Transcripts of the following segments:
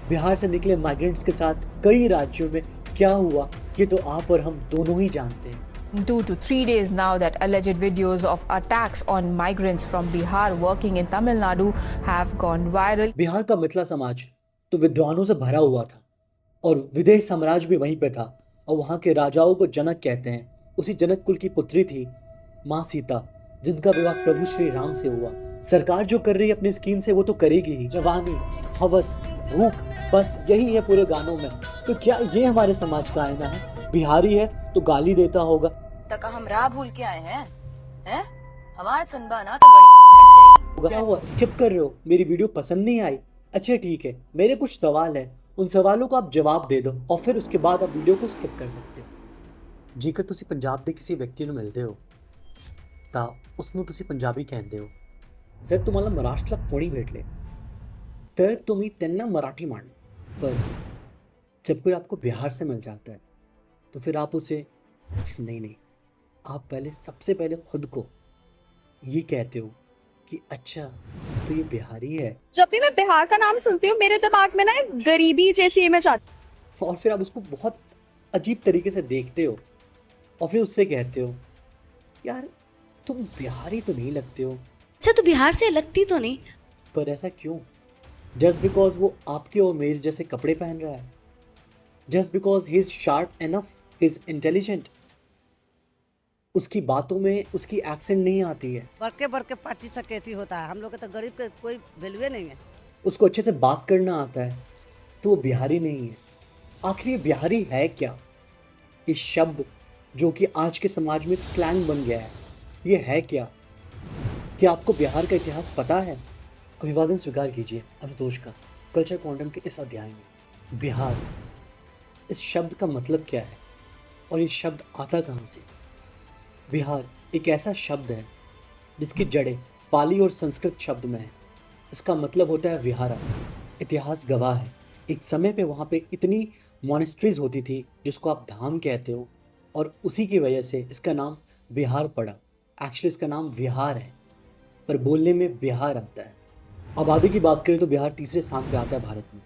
बिहार से निकले माइग्रेंट्स के साथ कई राज्यों में क्या हुआ, ये तो आप और हम दोनों ही जानते हैं। 2 to 3 days now that alleged videos of attacks on migrants from Bihar working in Tamil Nadu have gone viral. Bihar का मिथिला समाज तो विद्वानों से भरा हुआ था और विदेह साम्राज्य भी वहीं पे था, और वहां के राजाओं को जनक कहते हैं। उसी जनक कुल की पुत्री थी माँ सीता, जिनका विवाह प्रभु श्री राम से हुआ। सरकार जो कर रही है अपनी स्कीम से वो तो करेगी ही। जवानी, हवस, भूख, बस यही है पूरे गानों में। तो क्या ये हमारे समाज का आईना है? बिहारी है तो गाली देता होगा। तक हम राह भूल के आए हैं हमारे सुनबा ना तो बढ़िया। क्या हुआ, स्किप कर रहे हो? मेरी वीडियो पसंद नहीं आई? अच्छा ठीक है, मेरे कुछ सवाल है, उन सवालों का आप जवाब दे दो और फिर उसके बाद आप वीडियो को स्किप कर सकते हो। ਜੇਕਰ ਤੁਸੀਂ ਪੰਜਾਬ ਦੇ ਕਿਸੇ ਵਿਅਕਤੀ ਨੂੰ ਮਿਲਦੇ ਹੋ ਤਾਂ ਉਸ ਨੂੰ ਤੁਸੀਂ ਪੰਜਾਬੀ ਕਹਿੰਦੇ ਹੋ। जर तुम्हाला महाराष्ट्रात कोणी भेटले तर तुम्ही त्यांना मराठी मान, पर जब कोई आपको बिहार से मिल जाता है तो फिर आप उसे नहीं, आप पहले सबसे पहले खुद को ये कहते हो कि अच्छा तो ये बिहारी है। जब भी मैं बिहार का नाम सुनती हूँ मेरे दिमाग में ना एक गरीबी जैसी इमेज आती है। और फिर आप उसको बहुत अजीब तरीके से देखते हो और फिर उससे कहते हो यार तुम बिहारी तो नहीं लगते हो। अच्छा तो बिहार से लगती तो नहीं, पर ऐसा क्यों? जस्ट बिकॉज वो आपके और मेरे जैसे कपड़े पहन रहा है, just because he is sharp enough, he is intelligent, उसकी बातों में उसकी एक्सेंट नहीं आती है, बढ़ के पार्टी सकेती होता है। हम लोग के तो गरीब के कोई वैल्यू नहीं है। उसको अच्छे से बात करना आता है, तो वो बिहारी नहीं है। आखिर ये बिहारी है क्या? ये शब्द जो कि आज के समाज में स्लैंग बन गया है, ये है क्या? क्या आपको बिहार का इतिहास पता है? अभिवादन स्वीकार कीजिए अनुतोष का कल्चर क्वांटम के इस अध्याय में। बिहार, इस शब्द का मतलब क्या है और ये शब्द आता कहाँ से? बिहार एक ऐसा शब्द है जिसकी जड़ें पाली और संस्कृत शब्द में है। इसका मतलब होता है विहारा। इतिहास गवाह है, एक समय पे वहाँ पे इतनी मॉनेस्ट्रीज होती थी जिसको आप धाम कहते हो, और उसी की वजह से इसका नाम बिहार पड़ा। एक्चुअली इसका नाम विहार है, पर बोलने में बिहार आता है। आबादी की बात करें तो बिहार तीसरे स्थान पे आता है भारत में।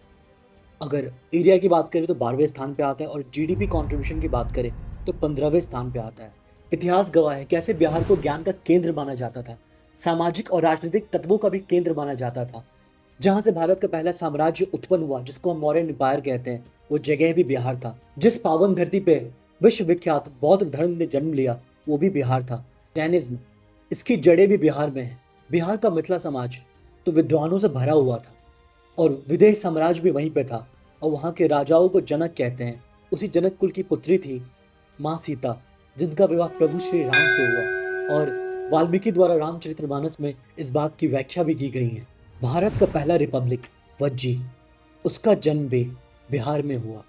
अगर एरिया की बात करें तो 12वें स्थान पे आता है, और जीडीपी कंट्रीब्यूशन की बात करें तो 15वें स्थान पे आता है। इतिहास गवाह है कैसे बिहार को ज्ञान का केंद्र माना जाता था, सामाजिक और राजनीतिक तत्वों का भी केंद्र माना जाता था। जहाँ से भारत का पहला साम्राज्य उत्पन्न हुआ, जिसको हम मौर्य एम्पायर कहते हैं, वो जगह भी बिहार था। जिस पावन धरती पे विश्व विख्यात बौद्ध धर्म ने जन्म लिया वो भी बिहार था। जैनिज्म, इसकी जड़ें भी बिहार में है। बिहार का मिथिला समाज तो विद्वानों से भरा हुआ था और विदेह साम्राज्य भी वहीं पे था, और वहाँ के राजाओं को जनक कहते हैं। उसी जनक कुल की पुत्री थी माँ सीता, जिनका विवाह प्रभु श्री राम से हुआ, और वाल्मीकि द्वारा रामचरितमानस में इस बात की व्याख्या भी की गई है। भारत का पहला रिपब्लिक वज्जी, उसका जन्म भी बिहार में हुआ।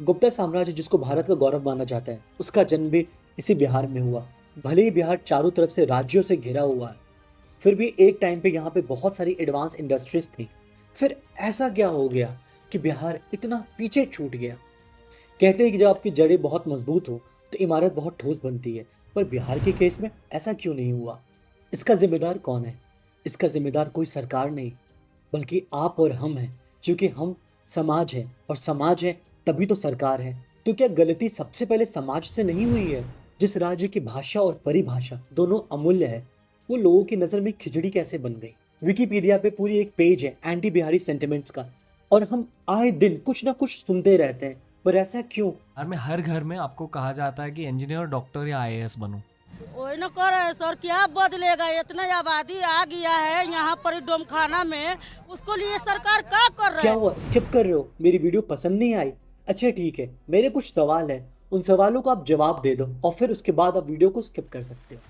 गुप्ता साम्राज्य जिसको भारत का गौरव माना जाता है, उसका जन्म भी इसी बिहार में हुआ। भले ही बिहार चारों तरफ से राज्यों से घिरा हुआ है, फिर भी एक टाइम पे यहाँ पे बहुत सारी एडवांस इंडस्ट्रीज थी। फिर ऐसा क्या हो गया कि बिहार इतना पीछे छूट गया? कहते हैं कि जब आपकी जड़ें बहुत मजबूत हो तो इमारत बहुत ठोस बनती है, पर बिहार के केस में ऐसा क्यों नहीं हुआ? इसका जिम्मेदार कौन है? इसका जिम्मेदार कोई सरकार नहीं, बल्कि आप और हम हैं, क्योंकि हम समाज हैं, और समाज है तभी तो सरकार है। तो क्या गलती सबसे पहले समाज से नहीं हुई है? जिस राज्य की भाषा और परिभाषा दोनों अमूल्य है, वो लोगों की नज़र में खिचड़ी कैसे बन गई? विकिपीडिया पे पूरी एक पेज है एंटी बिहारी सेंटिमेंट्स का, और हम आए दिन कुछ ना कुछ सुनते रहते हैं, पर ऐसा क्यों? हर घर में आपको कहा जाता है कि इंजीनियर, डॉक्टर या आईएएस बनो। वही न कर रहे सर, क्या बदलेगा? इतना आबादी आ गया है यहाँ पर डोमखाना में, उसको लिए सरकार क्या कर रहा है? क्या हुआ, स्किप कर रहे हो? मेरी वीडियो पसंद नहीं आई? अच्छा ठीक है, मेरे कुछ सवाल है, उन सवालों का आप जवाब दे दो और फिर उसके बाद आप वीडियो को स्किप कर सकते हो।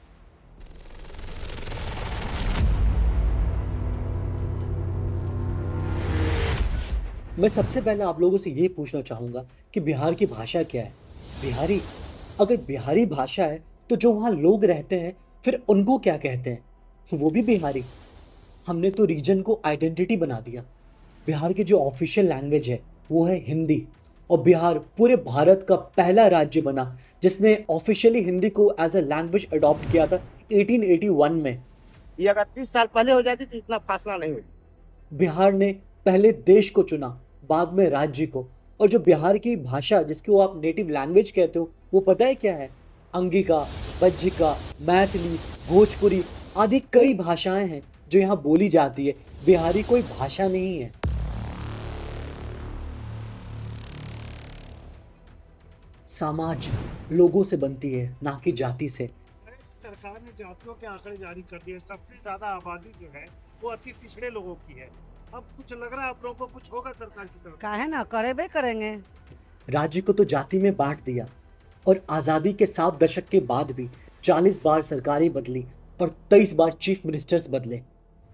मैं सबसे पहले आप लोगों से ये पूछना चाहूँगा कि बिहार की भाषा क्या है? बिहारी, अगर बिहारी भाषा है तो जो वहाँ लोग रहते हैं फिर उनको क्या कहते हैं? वो भी बिहारी। हमने तो रीजन को आइडेंटिटी बना दिया। बिहार की जो ऑफिशियल लैंग्वेज है वो है हिंदी, और बिहार पूरे भारत का पहला राज्य बना जिसने ऑफिशियली हिंदी को एज अ लैंग्वेज अडॉप्ट किया था 1881 में। ये अगर 30 साल पहले हो जाती तो इतना फासला नहीं हुई। बिहार ने पहले देश को चुना बाद में राज्य को। और जो बिहार की भाषा जिसको आप नेटिव लैंग्वेज कहते हो वो पता है क्या है? अंगिका, बज्जिका, मैथिली, भोजपुरी आदि कई भाषाएं हैं जो यहाँ बोली जाती है। बिहारी कोई भाषा नहीं है। समाज लोगों से बनती है ना कि जाति से। सरकार ने जातियों के आंकड़े जारी कर दिए। सबसे ज्यादा आबादी जो है वो अति पिछड़े लोगों की है। अब कुछ लग रहा है आप लोगों को कुछ होगा सरकार की तरफ? काहे ना करेबे करेंगे। राज्य को तो जाति में बांट दिया और आज़ादी के 7 दशक के बाद भी 40 बार सरकारें बदली और 23 बार चीफ मिनिस्टर्स बदले।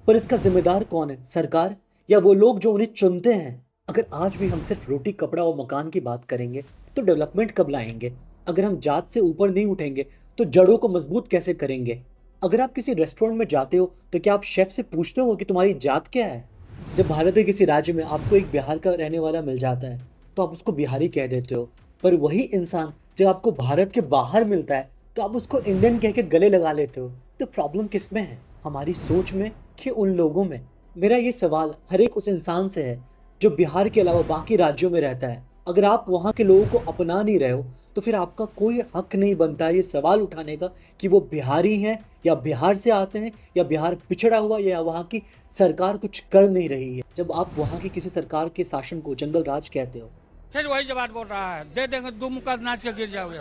पर इसका जिम्मेदार कौन है? सरकार या वो लोग जो उन्हें चुनते हैं? अगर आज भी हम सिर्फ रोटी, कपड़ा और मकान की बात करेंगे तो डेवलपमेंट कब लाएंगे? अगर हम जात से ऊपर नहीं उठेंगे तो जड़ों को मजबूत कैसे करेंगे? अगर आप किसी रेस्टोरेंट में जाते हो तो क्या आप शेफ से पूछते हो कि तुम्हारी जात क्या है? जब भारत के किसी राज्य में आपको एक बिहार का रहने वाला मिल जाता है तो आप उसको बिहारी कह देते हो, पर वही इंसान जब आपको भारत के बाहर मिलता है तो आप उसको इंडियन कह के गले लगा लेते हो। तो प्रॉब्लम किस में है? हमारी सोच में कि उन लोगों में? मेरा ये सवाल हर एक उस इंसान से है जो बिहार के अलावा बाकी राज्यों में रहता है। अगर आप वहाँ के लोगों को अपना नहीं रहे हो तो फिर आपका कोई हक नहीं बनता ये सवाल उठाने का कि वो बिहारी हैं या बिहार से आते हैं या बिहार पिछड़ा हुआ या वहाँ की सरकार कुछ कर नहीं रही है। जब आप वहाँ की किसी सरकार के शासन को जंगल राज कहते हो, फिर वही जवाब बोल रहा है, दे देंगे 2 मुक्का नाच के गिर जाओगे।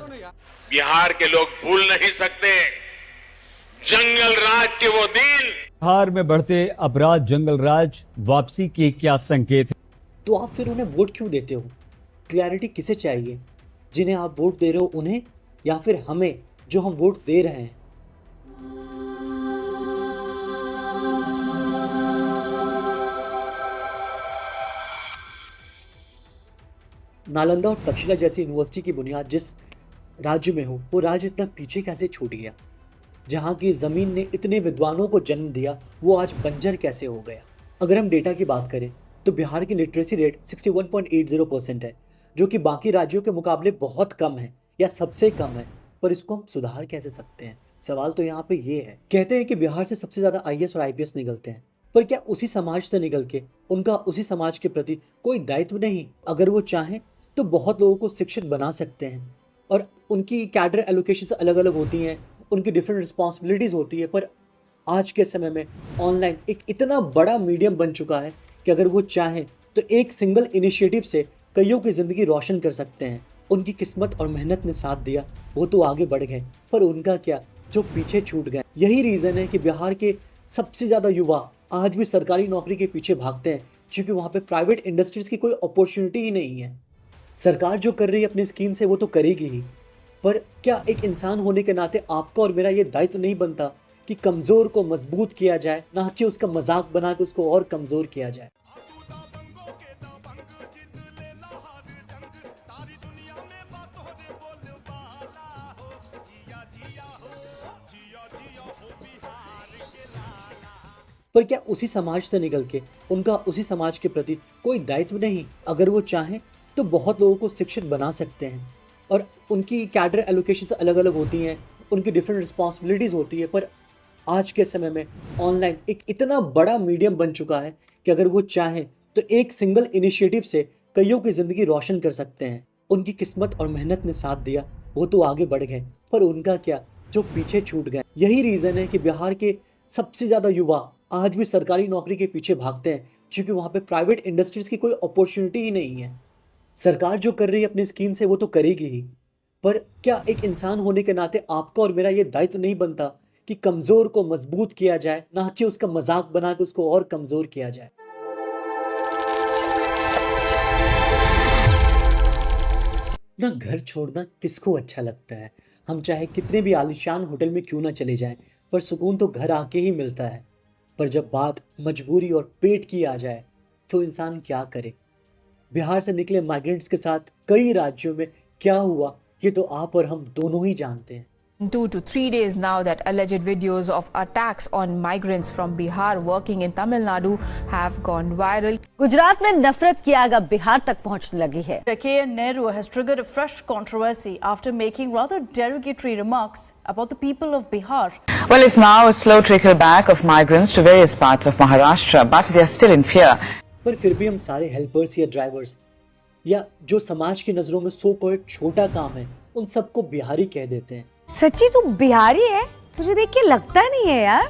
बिहार के लोग भूल नहीं सकते जंगल राज के वो दिन। बिहार में बढ़ते अपराध, जंगल राज, वापसी के क्या संकेत? तो आप फिर उन्हें वोट क्यों देते हो? क्लैरिटी किसे चाहिए? जिन्हें आप वोट दे रहे हो उन्हें या फिर हमें जो हम वोट दे रहे हैं? नालंदा और तक्षशिला जैसी यूनिवर्सिटी की बुनियाद जिस राज्य में हो वो राज्य इतना पीछे कैसे छूट गया? जहाँ की ज़मीन ने इतने विद्वानों को जन्म दिया वो आज बंजर कैसे हो गया? अगर हम डेटा की बात करें तो बिहार की लिटरेसी रेट 61.80% है, जो कि बाकी राज्यों के मुकाबले बहुत कम है या सबसे कम है। पर इसको हम सुधार कैसे सकते हैं? सवाल तो यहाँ पे ये है। कहते हैं कि बिहार से सबसे ज़्यादा IAS और IPS निकलते हैं, पर क्या उसी समाज से निकल के उनका उसी समाज के प्रति कोई दायित्व नहीं? अगर वो चाहें तो बहुत लोगों को शिक्षित बना सकते हैं और उनकी कैडर एलोकेशन अलग अलग होती हैं, उनकी डिफरेंट रिस्पॉन्सिबिलिटीज़ होती है। पर आज के समय में ऑनलाइन एक इतना बड़ा मीडियम बन चुका है कि अगर वो चाहें तो एक सिंगल इनिशिएटिव से कईयों की ज़िंदगी रोशन कर सकते हैं। उनकी किस्मत और मेहनत ने साथ दिया, वो तो आगे बढ़ गए, पर उनका क्या जो पीछे छूट गए? यही रीज़न है कि बिहार के सबसे ज़्यादा युवा आज भी सरकारी नौकरी के पीछे भागते हैं, क्योंकि वहाँ पे प्राइवेट इंडस्ट्रीज़ की कोई अपॉर्चुनिटी ही नहीं है। सरकार जो कर रही है अपनी स्कीम से वो तो करेगी ही, पर क्या एक इंसान होने के नाते आपका और मेरा ये दायित्व नहीं बनता कि कमज़ोर को मजबूत किया जाए, ना कि उसका मजाक बना के उसको और कमज़ोर किया जाए? पर क्या उसी समाज से निकल के उनका उसी समाज के प्रति कोई दायित्व नहीं? अगर वो चाहें तो बहुत लोगों को शिक्षित बना सकते हैं और उनकी कैडर एलोकेशन अलग अलग होती हैं, उनकी डिफरेंट रिस्पॉन्सिबिलिटीज़ होती है। पर आज के समय में ऑनलाइन एक इतना बड़ा मीडियम बन चुका है कि अगर वो चाहें तो एक सिंगल इनिशिएटिव से कईयों की ज़िंदगी रोशन कर सकते हैं। उनकी किस्मत और मेहनत ने साथ दिया, वो तो आगे बढ़ गए, पर उनका क्या जो पीछे छूट गए? यही रीज़न है कि बिहार के सबसे ज़्यादा युवा आज भी सरकारी नौकरी के पीछे भागते हैं, क्योंकि वहाँ पे प्राइवेट इंडस्ट्रीज़ की कोई अपॉर्चुनिटी ही नहीं है। सरकार जो कर रही है अपनी स्कीम से वो तो करेगी ही, पर क्या एक इंसान होने के नाते आपका और मेरा ये दायित्व नहीं बनता कि कमज़ोर को मजबूत किया जाए, ना कि उसका मजाक बना के उसको और कमज़ोर किया जाए? ना घर छोड़ना किसको अच्छा लगता है? हम चाहे कितने भी आलीशान होटल में क्यों ना चले जाएं, पर सुकून तो घर आके ही मिलता है। पर जब बात मजबूरी और पेट की आ जाए तो इंसान क्या करे? बिहार से निकले माइग्रेंट्स के साथ कई राज्यों में क्या हुआ ये तो आप और हम दोनों ही जानते हैं। 2 to 3 days now that alleged videos of attacks on migrants from Bihar working in Tamil Nadu have gone viral. Gujarat में नफरत की आग अब बिहार तक पहुंचने लगी है। KN Nehru has triggered a fresh controversy after making rather derogatory remarks about the people of Bihar. Well, it's now a slow trickle back of migrants to various parts of Maharashtra, but they are still in fear. पर फिर भी हम सारे helpers या drivers या जो समाज की नज़रों में सो कॉल्ड छोटा काम है उन सबको बिहारी कह देते हैं। सच्ची तू बिहारी है? तुझे देख के लगता नहीं है यार।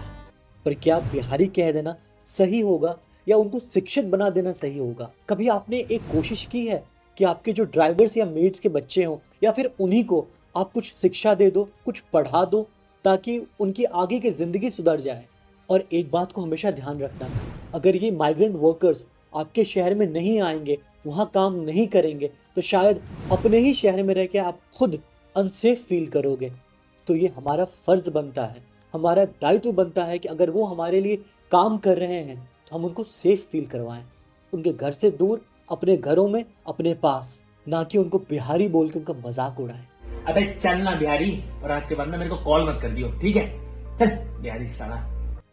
पर क्या बिहारी कह देना सही होगा या उनको शिक्षित बना देना सही होगा? कभी आपने एक कोशिश की है कि आपके जो ड्राइवर्स या मेड्स के बच्चे हों या फिर उन्हीं को आप कुछ शिक्षा दे दो, कुछ पढ़ा दो ताकि उनकी आगे की ज़िंदगी सुधर जाए? और एक बात को हमेशा ध्यान रखना, अगर ये माइग्रेंट वर्कर्स आपके शहर में नहीं आएंगे, वहाँ काम नहीं करेंगे, तो शायद अपने ही शहर में रह के आप खुद अनसेफ फील करोगे। तो ये हमारा फ़र्ज़ बनता है, हमारा दायित्व बनता है कि अगर वो हमारे लिए काम कर रहे हैं तो हम उनको सेफ फील करवाएं, उनके घर से दूर, अपने घरों में, अपने पास, ना कि उनको बिहारी बोल के उनका मजाक उड़ाएं। अबे चल ना बिहारी, और आज के बाद ना मेरे को कॉल मत कर दियो, ठीक है? चल बिहारी साला।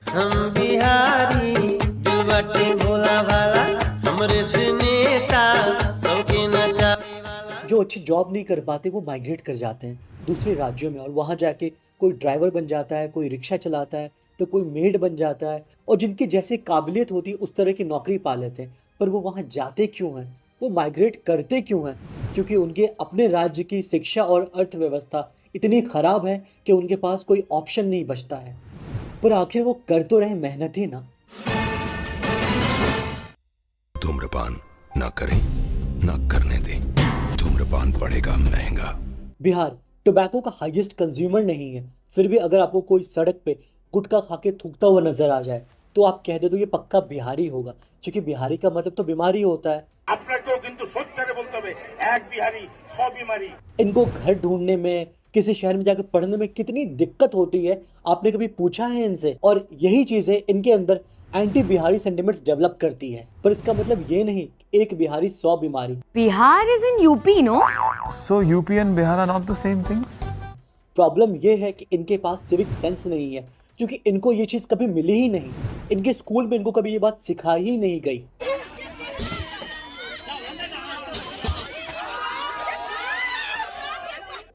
हम बिहारी दिल बाटे भोला भाला, हमरे से नेता सबके नचावे वाला। जो अच्छी जॉब नहीं कर पाते वो माइग्रेट कर जाते हैं दूसरे राज्यों में और वहाँ जाके कोई ड्राइवर बन जाता है, कोई रिक्शा चलाता है, तो कोई मेड बन जाता है और जिनकी जैसे काबिलियत होती है उस तरह की नौकरी पा लेते हैं। पर वो वहाँ जाते क्यों हैं? वो माइग्रेट करते क्यों हैं? क्योंकि उनके अपने राज्य की शिक्षा और अर्थव्यवस्था इतनी ख़राब है कि उनके पास कोई ऑप्शन नहीं बचता है। पर आखिर वो कर तो रहे मेहनत ही ना। धूम्रपान ना करें, ना करने दें, धूम्रपान पड़ेगा महंगा। बिहार टोबैको का हाईएस्ट कंज्यूमर नहीं है, फिर भी अगर आपको कोई सड़क पे गुटखा खा के थूकता हुआ नजर आ जाए तो आप कह दे तो ये पक्का बिहारी होगा, क्योंकि बिहारी का मतलब तो बीमारी होता है। इनको घर ढूंढने में, किसी शहर में जाकर पढ़ने में कितनी दिक्कत होती है, आपने कभी पूछा है इनसे? और यही चीजें इनके अंदर एंटी बिहारी सेंटिमेंट्स डेवलप करती है। पर इसका मतलब ये नहीं एक बिहारी 100 बीमारी। Bihar is in UP, no? So UP and Bihar are not the same things? Problem ये है कि इनके पास सिविक सेंस नहीं है, क्योंकि इनको ये चीज़ कभी मिली ही नहीं। इनके स्कूल में इनको कभी ये बात सिखाई ही नहीं गई।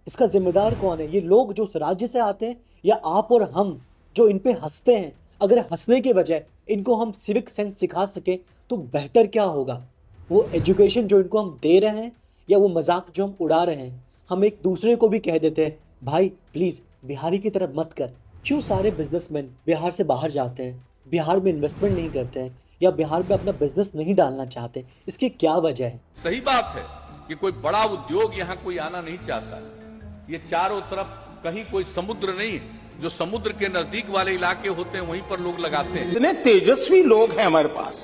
इसका जिम्मेदार कौन है? ये लोग जो उस राज्य से आते हैं या आप और हम जो इन पे हंसते हैं? अगर हंसने के बजाय इनको हम सिविक सेंस सिखा सके तो बेहतर क्या होगा? वो एजुकेशन जो इनको हम दे रहे हैं या वो मजाक जो हम उड़ा रहे हैं, हम एक दूसरे को भी कह देते हैं भाई प्लीज़ बिहारी की तरफ मत कर। क्यों सारे बिजनेसमैन बिहार से बाहर जाते हैं, बिहार में इन्वेस्टमेंट नहीं करते हैं या बिहार में अपना बिजनेस नहीं डालना चाहते? इसकी क्या वजह है? सही बात है कि कोई बड़ा उद्योग यहाँ कोई आना नहीं चाहता। ये चारों तरफ कहीं कोई समुद्र नहीं, जो समुद्र के नजदीक वाले इलाके होते हैं वहीं पर लोग लगाते हैं। इतने तेजस्वी लोग हैं हमारे पास।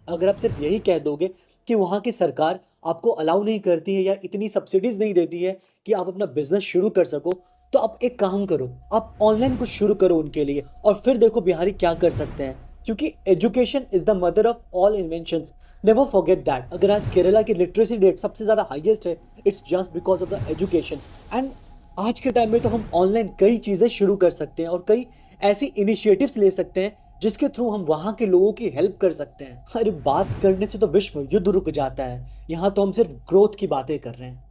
अगर आप सिर्फ यही कह दोगे कि वहाँ की सरकार आपको अलाउ नहीं करती है या इतनी सब्सिडीज नहीं देती है कि आप अपना बिजनेस शुरू कर सको, तो आप एक काम करो, आप ऑनलाइन कुछ शुरू करो उनके लिए और फिर देखो बिहारी क्या कर सकते हैं। क्योंकि education is the mother of all inventions, never forget that. अगर आज केरला की लिटरेसी रेट सबसे ज़्यादा हाईएस्ट है, it's just because of the education. And आज के टाइम में तो हम ऑनलाइन कई चीज़ें शुरू कर सकते हैं और कई ऐसी इनिशिएटिव्स ले सकते हैं जिसके थ्रू हम वहाँ के लोगों की हेल्प कर सकते हैं। अरे बात करने से तो विश्व युद्ध रुक जाता है, यहाँ तो हम सिर्फ ग्रोथ की बातें कर रहे हैं।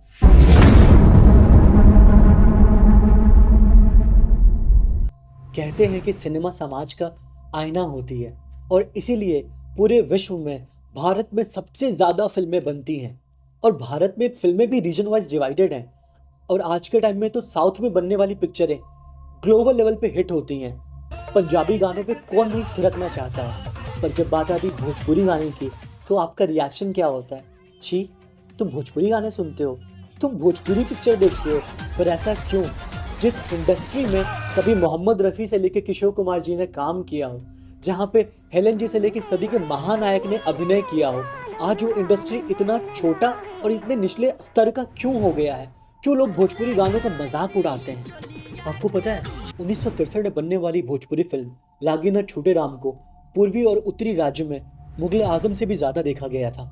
कहते हैं कि सिनेमा समाज का आईना होती है और इसीलिए पूरे विश्व में भारत में सबसे ज़्यादा फिल्में बनती हैं और भारत में फिल्में भी रीजन वाइज डिवाइडेड हैं। और आज के टाइम में तो साउथ में बनने वाली पिक्चरें ग्लोबल लेवल पे हिट होती हैं। पंजाबी गानों पे कौन नहीं थिरकना चाहता है, पर जब बात आती भोजपुरी गाने की तो आपका रिएक्शन क्या होता है? छी, तुम भोजपुरी गाने सुनते हो, तुम भोजपुरी पिक्चर देखते हो। पर ऐसा क्यों? जिस इंडस्ट्री में कभी मोहम्मद रफ़ी से लेकर किशोर कुमार जी ने काम किया हो, जहाँ पे हेलन जी से लेकर सदी के महानायक ने अभिनय किया हो, आज वो इंडस्ट्री इतना छोटा और इतने निचले स्तर का क्यों हो गया है? क्यों लोग भोजपुरी गानों का मजाक उड़ाते हैं? आपको पता है 1963 में बनने वाली भोजपुरी फिल्म लागी न छूटे राम को पूर्वी और उत्तरी राज्यों में मुगल आजम से भी ज़्यादा देखा गया था।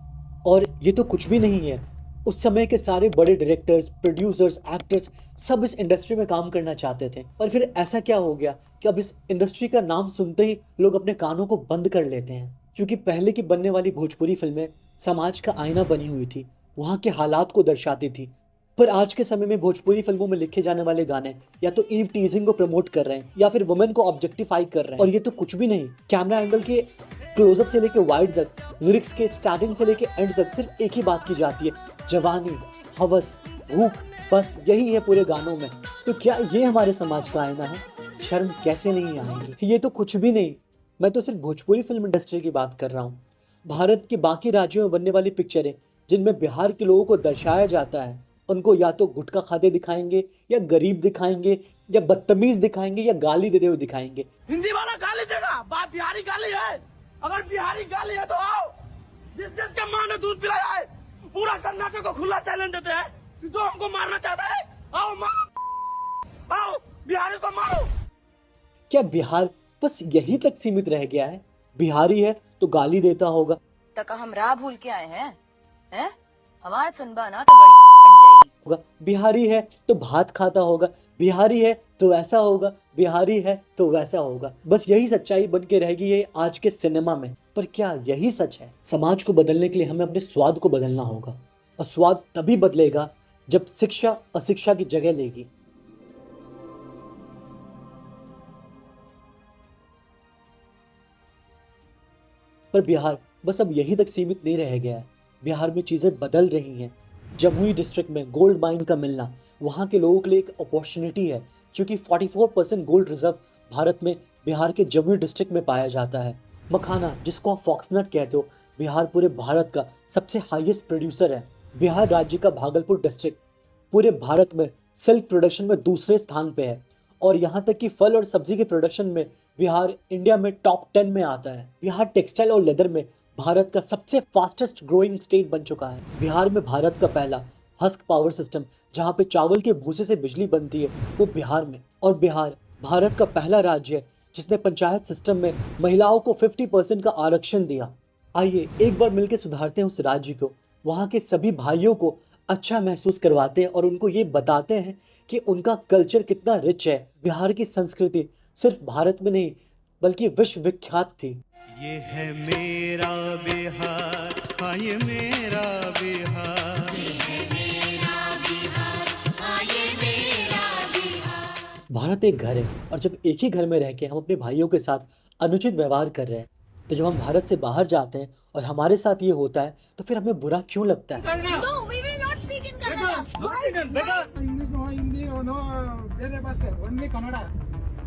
और ये तो कुछ भी नहीं है, उस समय के सारे बड़े डायरेक्टर्स, प्रोड्यूसर्स, एक्टर्स सब इस इंडस्ट्री में काम करना चाहते थे। और फिर ऐसा क्या हो गया कि अब इस इंडस्ट्री का नाम सुनते ही लोग अपने कानों को बंद कर लेते हैं? क्योंकि पहले की बनने वाली भोजपुरी फिल्में समाज का आईना बनी हुई थी, वहाँ के हालात को दर्शाती थी। पर आज के समय में भोजपुरी फिल्मों में लिखे जाने वाले गाने या तो ईव टीजिंग को प्रमोट कर रहे हैं या फिर वुमेन को ऑब्जेक्टिफाई कर रहे हैं, और ये तो कुछ भी नहीं। कैमरा एंगल के क्लोजअप से लेके वाइड तक, लिरिक्स के स्टार्टिंग से लेके एंड तक सिर्फ एक ही बात की जाती है, जवानी, हवस, भूख, बस यही है पूरे गानों में। तो क्या ये हमारे समाज का आईना है? शर्म कैसे नहीं आएगी? ये तो कुछ भी नहीं। मैं तो सिर्फ भोजपुरी फिल्म इंडस्ट्री की बात कर रहा हूँ। भारत के बाकी राज्यों में बनने वाली पिक्चरें जिनमें बिहार के लोगों को दर्शाया जाता है, उनको या तो गुटखा खाते दिखाएंगे, या गरीब दिखाएंगे, या बदतमीज दिखाएंगे, या गाली देते हुए दिखाएंगे। हिंदी वाला गाली देगा, बाप बिहारी गाली है। अगर बिहारी गाली है तो आओ, जिस जिसके माँ ने दूध पिलाया है, पूरा कर्नाटक को खुला चैलेंज देते हैं। जो हमको मारना चाहता है, आओ मारो, आओ बिहारी को मारो। क्या बिहार बस यही तक सीमित रह गया है? बिहारी है तो गाली देता होगा। तक हम राह भूल के आए हैं? हमारा सुनबा ना तो बढ़िया होगा। बिहारी है तो भात खाता होगा, बिहारी है तो ऐसा होगा, बिहारी है तो वैसा होगा। बस यही सच्चाई बन के रहेगी ये आज के सिनेमा में। पर क्या यही सच है? समाज को बदलने के लिए हमें अपने स्वाद को बदलना होगा, और स्वाद तभी बदलेगा जब शिक्षा अशिक्षा की जगह लेगी। पर बिहार बस अब यही तक सीमित नहीं रह गया है। बिहार में चीज़ें बदल रही हैं। जमुई डिस्ट्रिक्ट में गोल्ड माइन का मिलना वहाँ के लोगों के लिए एक अपॉर्चुनिटी है, क्योंकि 44% गोल्ड रिजर्व भारत में बिहार के जमुई डिस्ट्रिक्ट में पाया जाता है। मखाना, जिसको आप फॉक्सनट कहते हो, बिहार पूरे भारत का सबसे हाईएस्ट प्रोड्यूसर है। बिहार राज्य का भागलपुर डिस्ट्रिक्ट पूरे भारत में सिल्क प्रोडक्शन में दूसरे स्थान पे है, और यहाँ तक कि फल और सब्जी के प्रोडक्शन में बिहार इंडिया में टॉप 10 में आता है। बिहार टेक्सटाइल और लेदर में भारत का सबसे फास्टेस्ट ग्रोइंग स्टेट बन चुका है। बिहार में भारत का पहला हस्क पावर सिस्टम, जहाँ पे चावल के भूसे से बिजली बनती है, वो बिहार में। और बिहार भारत का पहला राज्य है जिसने पंचायत सिस्टम में महिलाओं को 50% का आरक्षण दिया। आइए एक बार मिलकर सुधारते हैं उस राज्य को, वहाँ के सभी भाइयों को अच्छा महसूस करवाते हैं और उनको ये बताते हैं कि उनका कल्चर कितना रिच है। बिहार की संस्कृति सिर्फ भारत में नहीं बल्कि विश्व विख्यात थी। ये है मेरा बिहार, हाँ ये मेरा बिहार, ये है मेरा बिहार, हाँ ये मेरा बिहार। भारत एक घर है, और जब एक ही घर में रह के हम अपने भाइयों के साथ अनुचित व्यवहार कर रहे हैं, तो जब हम भारत से बाहर जाते हैं और हमारे साथ ये होता है, तो फिर हमें बुरा क्यों लगता है?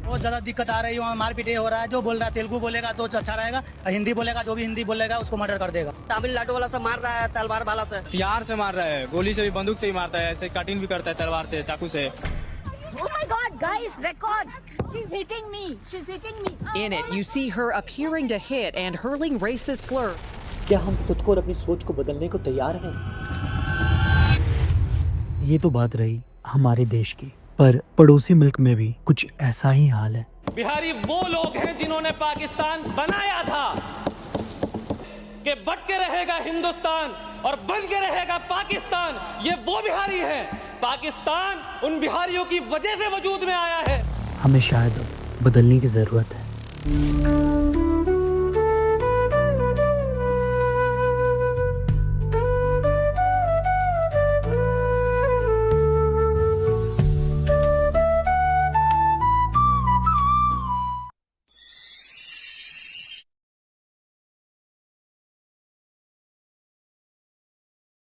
बहुत ज्यादा दिक्कत आ रही है, वहाँ मारपीट हो रहा है। जो बोल रहा है तेलुगु बोलेगा तो अच्छा रहेगा, हिंदी बोलेगा, जो भी हिंदी बोलेगा उसको मर्डर कर देगा। तमिलनाडु वाला सब मार रहा है तलवार भाला से, हथियार से मार रहा है, गोली से भी, बंदूक से ही मारता है, ऐसे कटिंग भी करता है तलवार से, चाकू से। Oh my God, guys, record! She's hitting me. She's hitting me. In it, you see her appearing to hit and hurling racist slurs. क्या हम खुद को और अपनी सोच को बदलने को तैयार हैं? ये तो बात रही हमारे देश की, पर पड़ोसी मुल्क में भी कुछ ऐसा ही हाल है। बिहारी वो लोग हैं जिन्होंने पाकिस्तान बनाया था कि बट के रहेगा हिंदुस्तान और बन के रहेगा पाकिस्तान। ये वो बिहारी हैं। पाकिस्तान उन बिहारियों की वजह से वजूद में आया है। हमें शायद बदलने की जरूरत है।